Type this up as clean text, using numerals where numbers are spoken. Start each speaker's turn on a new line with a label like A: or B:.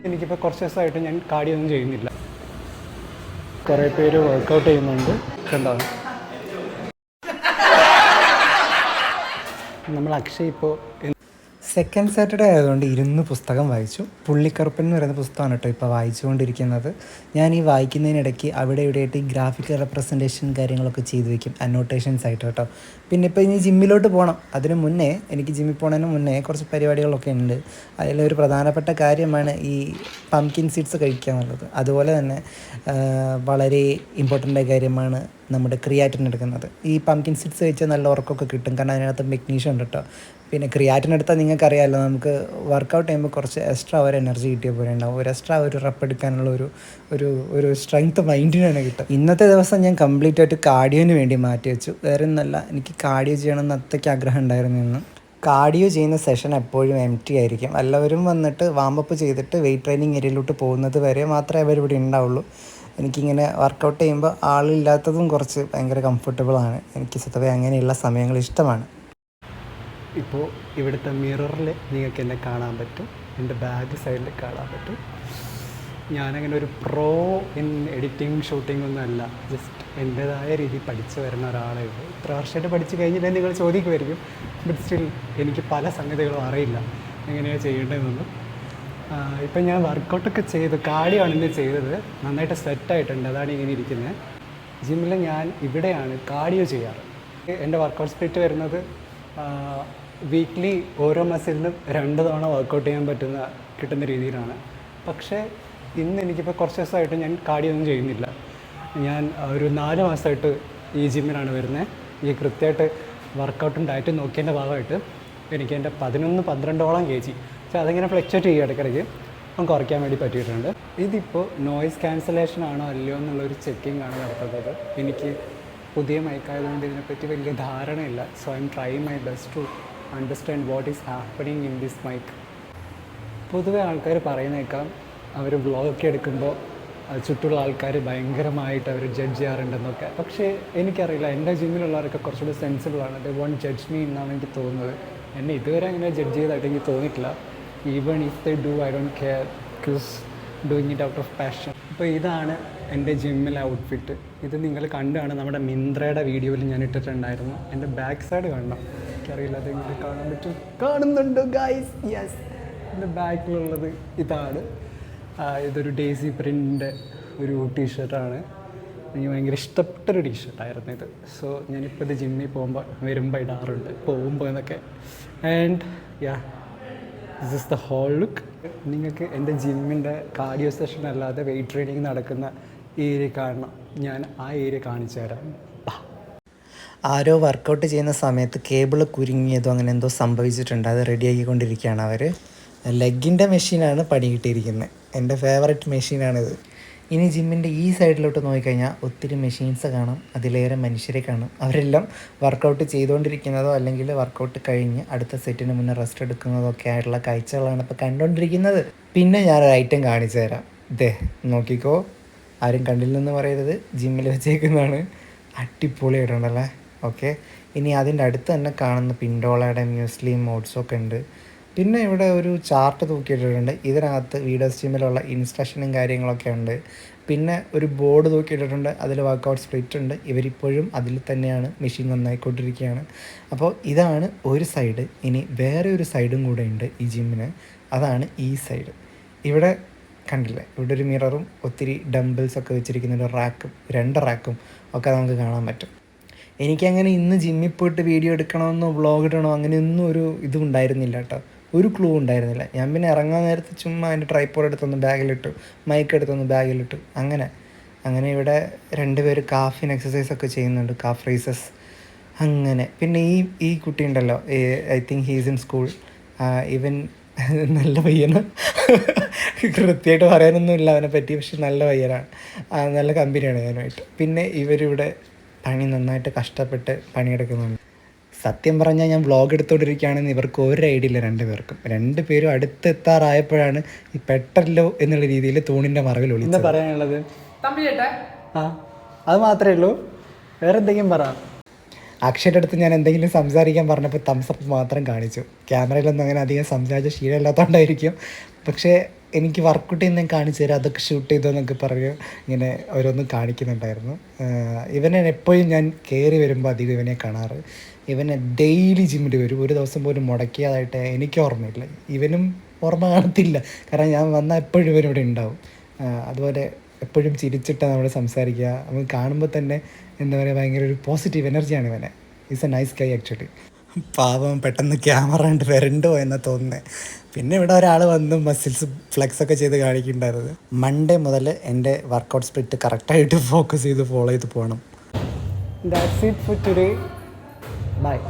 A: എനിക്കിപ്പോൾ കുറച്ച് ദിവസമായിട്ട് ഞാൻ കാർഡിയൊന്നും ചെയ്യുന്നില്ല. കുറേ പേര് വർക്കൗട്ട് ചെയ്യുന്നുണ്ട്. കണ്ടോ, നമ്മൾ അക്ഷയ് ഇപ്പോൾ
B: സെക്കൻഡ് സാറ്റർഡേ ആയതുകൊണ്ട് ഇരുന്ന് പുസ്തകം വായിച്ചു. പുള്ളിക്കറുപ്പൻ എന്ന് പറയുന്ന പുസ്തകമാണ് കേട്ടോ ഇപ്പോൾ വായിച്ചുകൊണ്ടിരിക്കുന്നത്. ഞാൻ ഈ വായിക്കുന്നതിനിടയ്ക്ക് അവിടെ ഇവിടെയായിട്ട് ഈ ഗ്രാഫിക്കൽ റെപ്രസെൻറ്റേഷൻ കാര്യങ്ങളൊക്കെ ചെയ്ത് വയ്ക്കും, അനോട്ടേഷൻസ് ആയിട്ട് കേട്ടോ. പിന്നെ ഇപ്പോൾ ഇനി ജിമ്മിലോട്ട് പോകണം. അതിന് മുന്നേ, എനിക്ക് ജിമ്മിൽ പോകുന്നതിന് മുന്നേ കുറച്ച് പരിപാടികളൊക്കെ ഉണ്ട്. അതിലൊരു പ്രധാനപ്പെട്ട കാര്യമാണ് ഈ പംകിൻ സീഡ്സ് കഴിക്കുക എന്നുള്ളത്. അതുപോലെ തന്നെ വളരെ ഇമ്പോർട്ടൻ്റ് കാര്യമാണ് നമ്മുടെ ക്രിയാറ്റിൻ എടുക്കുന്നത്. ഈ പംകിൻ സീഡ്സ് കഴിച്ചാൽ നല്ല ഉറക്കമൊക്കെ കിട്ടും, കാരണം അതിനകത്ത് മെഗ്നീഷ്യം ഉണ്ട് കേട്ടോ. പിന്നെ ക്രിയാറ്റിൻ എടുത്താൽ നിങ്ങൾക്കറിയാമല്ലോ, നമുക്ക് വർക്കൗട്ട് ചെയ്യുമ്പോൾ കുറച്ച് എക്സ്ട്രാ ഒരു എനർജി കിട്ടിയ പോലെ ഉണ്ടാവും. ഒരു എക്സ്ട്രാ ഒരു റെപ്പ് എടുക്കാനുള്ള ഒരു സ്ട്രെങ്ത് മൈൻഡിനാണ് കിട്ടുക. ഇന്നത്തെ ദിവസം ഞാൻ കംപ്ലീറ്റ് ആയിട്ട് കാർഡിയോന് വേണ്ടി മാറ്റി വെച്ചു. വേറെ ഒന്നല്ല, എനിക്ക് കാർഡിയോ ചെയ്യണമെന്ന് അത്രയ്ക്ക് ആഗ്രഹം ഉണ്ടായിരുന്നു. ഇന്ന് കാർഡിയോ ചെയ്യുന്ന സെഷൻ എപ്പോഴും എം ടി ആയിരിക്കും. എല്ലാവരും വന്നിട്ട് വാമപ്പ് ചെയ്തിട്ട് വെയിറ്റ് ട്രെയിനിങ് ഏരിയയിലോട്ട് പോകുന്നത് വരെ മാത്രമേ അവരിവിടെ ഉണ്ടാവുള്ളൂ. എനിക്കിങ്ങനെ വർക്കൗട്ട് ചെയ്യുമ്പോൾ ആളില്ലാത്തതും കുറച്ച് ഭയങ്കര കംഫർട്ടബിളാണ്. എനിക്ക് സ്വതവേ അങ്ങനെയുള്ള സമയങ്ങൾ ഇഷ്ടമാണ്.
A: ഇപ്പോൾ ഇവിടുത്തെ മിററിൽ നിങ്ങൾക്ക് എന്നെ കാണാൻ പറ്റും, എൻ്റെ ബാക്ക് സൈഡിൽ കാണാൻ പറ്റും. ഞാനങ്ങനെ ഒരു പ്രോ ഇൻ എഡിറ്റിംഗ് ഷൂട്ടിംഗ് ഒന്നും അല്ല, ജസ്റ്റ് എൻ്റേതായ രീതിയിൽ പഠിച്ചു വരുന്ന ഒരാളേ ഉള്ളൂ. ഇത്ര വർഷമായിട്ട് പഠിച്ചു കഴിഞ്ഞിട്ട് നിങ്ങൾ ചോദിക്കുമായിരിക്കും, ബട്ട് സ്റ്റിൽ എനിക്ക് പല സംഗതികളും അറിയില്ല എങ്ങനെയാണ് ചെയ്യേണ്ടതെന്നൊന്നും. ഇപ്പം ഞാൻ വർക്കൗട്ടൊക്കെ ചെയ്തു, കാർഡിയോ ഇന്ന് ചെയ്തത്, നന്നായിട്ട് സെറ്റായിട്ടുണ്ട്, അതാണ് ഇങ്ങനെ ഇരിക്കുന്നത്. ജിമ്മിൽ ഞാൻ ഇവിടെയാണ് കാർഡിയോ ചെയ്യാറ്. എൻ്റെ വർക്കൗട്ട് സ്പ്ലിറ്റ് വരുന്നത് വീക്ക്ലി ഓരോ മസിലിനും 2 തവണ വർക്കൗട്ട് ചെയ്യാൻ കിട്ടുന്ന രീതിയിലാണ്. പക്ഷേ ഇന്ന് എനിക്കിപ്പോൾ കുറച്ച് ദിവസമായിട്ട് ഞാൻ കാർഡിയൊന്നും ചെയ്യുന്നില്ല. ഞാൻ ഒരു 4 മാസമായിട്ട് ഈ ജിമ്മിലാണ് വരുന്നത്. ഈ കൃത്യമായിട്ട് വർക്കൗട്ടും ഡയറ്റും നോക്കിയതിൻ്റെ ഭാഗമായിട്ട് എനിക്ക് എൻ്റെ 11-12ഓളം kg, പക്ഷേ അതിങ്ങനെ ഫ്ലക്ച്വേറ്റ് ചെയ്യും ഇടയ്ക്കിടയ്ക്ക്, അപ്പം കുറയ്ക്കാൻ വേണ്ടി പറ്റിയിട്ടുണ്ട്. ഇതിപ്പോൾ നോയിസ് ക്യാൻസലേഷൻ ആണോ അല്ലയോ എന്നുള്ളൊരു ചെക്കിംഗ് ആണ് നടത്തുന്നത്. എനിക്ക് പുതിയ മൈക്കായതുകൊണ്ട് ഇതിനെപ്പറ്റി വലിയ ധാരണയില്ല. So I'm trying my best to understand what is happening in this mic. പൊതുവെ ആൾക്കാർ പറയുന്നേക്കാം, അവർ വ്ളോഗൊക്കെ എടുക്കുമ്പോൾ ചുറ്റുള്ള ആൾക്കാർ ഭയങ്കരമായിട്ട് അവർ ജഡ്ജ് ചെയ്യാറുണ്ടെന്നൊക്കെ. പക്ഷേ എനിക്കറിയില്ല, എൻ്റെ ജിമ്മിലുള്ളവരൊക്കെ കുറച്ചുകൂടി സെൻസിബിളാണ്. ദേ വോണ്ട് ജഡ്ജ് മീ എന്നാണ് എനിക്ക് തോന്നുന്നത്. എന്നെ ഇതുവരെ അങ്ങനെ ജഡ്ജ് ചെയ്തതായിട്ട് എനിക്ക് തോന്നിയിട്ടില്ല. Even if they do, I don't care, because doing it out of passion. അപ്പോൾ ഇതാണ് എൻ്റെ ജിമ്മിലെ ഔട്ട്ഫിറ്റ്. ഇത് നിങ്ങൾ കണ്ടാണ് നമ്മുടെ മിന്ത്രയുടെ വീഡിയോയിൽ ഞാൻ ഇട്ടിട്ടുണ്ടായിരുന്നു. എൻ്റെ ബാക്ക് സൈഡ് കാണണം, എനിക്കറിയില്ല അത് എങ്ങനെ കാണാൻ പറ്റും. കാണുന്നുണ്ടോ ഗൈസ്? യെസ്, എൻ്റെ ബാക്കിലുള്ളത് ഇതാണ്. ഇതൊരു ഡേസി പ്രിൻ്റിൻ്റെ ഒരു ടീഷർട്ടാണ്. എനിക്ക് ഭയങ്കര ഇഷ്ടപ്പെട്ടൊരു ടീഷർട്ടായിരുന്നു ഇത്. സോ ഞാനിപ്പോൾ ഇത് ജിമ്മിൽ വരുമ്പോൾ ഇടാറുണ്ട്, പോകുമ്പോൾ എന്നൊക്കെ. And ya, this is the whole look. നിങ്ങൾക്ക് എൻ്റെ ജിമ്മിൻ്റെ കാർഡിയോ സെഷൻ അല്ലാതെ വെയിറ്റ് ട്രെയിനിങ് നടക്കുന്ന ഏരിയ കാണണം, ഞാൻ ആ ഏരിയ കാണിച്ചു തരാം.
B: ആരോ വർക്കൗട്ട് ചെയ്യുന്ന സമയത്ത് കേബിൾ കുരുങ്ങിയതോ അങ്ങനെ എന്തോ സംഭവിച്ചിട്ടുണ്ട്. അത് റെഡിയാക്കിക്കൊണ്ടിരിക്കുകയാണ് അവർ. ലെഗിൻ്റെ മെഷീനാണ് പണി കിട്ടിയിരിക്കുന്നത്. എൻ്റെ ഫേവററ്റ് മെഷീനാണിത്. ഇനി ജിമ്മിൻ്റെ ഈ സൈഡിലോട്ട് നോക്കിക്കഴിഞ്ഞാൽ ഒത്തിരി മെഷീൻസ് കാണാം, അതിലേറെ മനുഷ്യരെ കാണും. അവരെല്ലാം വർക്കൗട്ട് ചെയ്തുകൊണ്ടിരിക്കുന്നതോ അല്ലെങ്കിൽ വർക്കൗട്ട് കഴിഞ്ഞ് അടുത്ത സെറ്റിന് മുന്നേ റെസ്റ്റ് എടുക്കുന്നതോ ഒക്കെ ആയിട്ടുള്ള കാഴ്ചകളാണ് ഇപ്പോൾ കണ്ടുകൊണ്ടിരിക്കുന്നത്. പിന്നെ ഞാനൊരു ഐറ്റം കാണിച്ചു തരാം. ഇതേ നോക്കിക്കോ, ആരും കണ്ടില്ലെന്ന് പറയരുത്, ജിമ്മിൽ വെച്ചേക്കുന്നതാണ്. അടിപൊളിയായിട്ടുണ്ടല്ലേ? ഓക്കെ, ഇനി അതിൻ്റെ അടുത്ത് തന്നെ കാണുന്ന പിൻഡോളയുടെ മ്യൂസ്ലിയും ഓട്സൊക്കെ ഉണ്ട്. പിന്നെ ഇവിടെ ഒരു ചാർട്ട് തൂക്കിയിട്ടിട്ടുണ്ട്. ഇതിനകത്ത് വീഡിയോസ് ജിമ്മിലുള്ള ഇൻസ്ട്രക്ഷനും കാര്യങ്ങളൊക്കെ ഉണ്ട്. പിന്നെ ഒരു ബോർഡ് തൂക്കിയിട്ടിട്ടുണ്ട്, അതിൽ വർക്കൗട്ട് സ്പ്ലിറ്റ് ഉണ്ട്. ഇവരിപ്പോഴും അതിൽ തന്നെയാണ്, മെഷീൻ നന്നായിക്കൊണ്ടിരിക്കുകയാണ്. അപ്പോൾ ഇതാണ് ഒരു സൈഡ്. ഇനി വേറെ ഒരു സൈഡും കൂടെ ഉണ്ട് ഈ ജിമ്മിന്, അതാണ് ഈ സൈഡ്. ഇവിടെ കണ്ടില്ലേ, ഇവിടെ ഒരു മിററും ഒത്തിരി ഡംബിൾസൊക്കെ വെച്ചിരിക്കുന്ന ഒരു റാക്കും, 2 റാക്കും ഒക്കെ നമുക്ക് കാണാൻ പറ്റും. എനിക്കങ്ങനെ ഇന്ന് ജിമ്മിൽ പോയിട്ട് വീഡിയോ എടുക്കണമെന്നോ വ്ളോഗ് ഇടണോ അങ്ങനെയൊന്നും ഒരു ഇതും ഉണ്ടായിരുന്നില്ല കേട്ടോ, ഒരു ക്ലൂ ഉണ്ടായിരുന്നില്ല. ഞാൻ പിന്നെ ഇറങ്ങാൻ നേരത്ത് ചുമ്മാ അതിൻ്റെ ട്രൈപ്പോഡ് എടുത്തൊന്ന് ബാഗിലിട്ടു, മൈക്ക് എടുത്തൊന്ന് ബാഗിലിട്ടു, അങ്ങനെ ഇവിടെ 2 പേര് കാഫിന് എക്സസൈസൊക്കെ ചെയ്യുന്നുണ്ട്, കാഫ് റേസസ്. അങ്ങനെ പിന്നെ ഈ കുട്ടി ഉണ്ടല്ലോ, I think he's in school. ഇവൻ നല്ല പയ്യനാണ്, കൃത്യമായിട്ട് പറയാനൊന്നുമില്ല അവനെ പറ്റി, പക്ഷെ നല്ല പയ്യനാണ്, നല്ല കമ്പനിയാണ് ഞാനുമായിട്ട്. പിന്നെ ഇവരിവിടെ പണി നന്നായിട്ട് കഷ്ടപ്പെട്ട് പണിയെടുക്കുന്നുണ്ട്. സത്യം പറഞ്ഞാൽ ഞാൻ വ്ളോഗ് എടുത്തുകൊണ്ടിരിക്കുകയാണെന്ന് ഇവർക്ക് ഒരു ഐഡിയ ഇല്ല 2 പേർക്കും. 2 പേരും അടുത്തെത്താറായപ്പോഴാണ് ഈ പെട്ടല്ലോ എന്നുള്ള രീതിയിൽ തൂണിൻ്റെ മറവിൽ ഒളിച്ചത്.
A: എന്താ പറയാനുള്ളത്? അത് മാത്രമേ ഉള്ളൂ, വേറെ എന്തെങ്കിലും പറ.
B: അക്ഷയുടെ അടുത്ത് ഞാൻ എന്തെങ്കിലും സംസാരിക്കാൻ പറഞ്ഞപ്പോൾ തംസപ്പ് മാത്രം കാണിച്ചു. ക്യാമറയിലൊന്നും അങ്ങനെ അധികം സംസാരിച്ച ശീലമില്ലാത്തതുകൊണ്ടായിരിക്കും. പക്ഷേ എനിക്ക് വർക്കൗട്ട് ചെയ്യുന്ന കാണിച്ചു തരാം, അതൊക്കെ ഷൂട്ട് ചെയ്തോന്നൊക്കെ പറഞ്ഞ് ഇങ്ങനെ ഓരോന്നും കാണിക്കുന്നുണ്ടായിരുന്നു. ഇവനെ എപ്പോഴും ഞാൻ കയറി വരുമ്പോൾ അധികം ഇവനെ കാണാറ്. ഇവനെ ഡെയിലി ജിമ്മിൽ വരും, ഒരു ദിവസം പോലും മുടക്കിയതായിട്ട് എനിക്ക് ഓർമ്മയില്ല. ഇവനും ഓർമ്മ കാണത്തില്ല, കാരണം ഞാൻ വന്നാൽ എപ്പോഴും ഇവനിവിടെ ഉണ്ടാവും. അതുപോലെ എപ്പോഴും ചിരിച്ചിട്ട് നമ്മൾ സംസാരിക്കുക, നമുക്ക് കാണുമ്പോൾ തന്നെ എന്താ പറയുക, ഭയങ്കര ഒരു പോസിറ്റീവ് എനർജിയാണ് ഇവനെ. Is A nice Guy actually. പാവം പെട്ടെന്ന് ക്യാമറ കണ്ട് വരണ്ടോ എന്നാണ് തോന്നുന്നത്. പിന്നെ ഇവിടെ ഒരാൾ വന്ന് മസിൽസ് ഫ്ലെക്സ് ഒക്കെ ചെയ്ത് കാണിക്കുന്നുണ്ടായിരുന്നു. മൺഡേ മുതൽ എൻ്റെ വർക്കൗട്ട് സ്പ്ലിറ്റ് കറക്റ്റായിട്ട് ഫോക്കസ് ചെയ്ത് ഫോളോ ചെയ്ത് പോകണം.
A: That's it for today. Bye.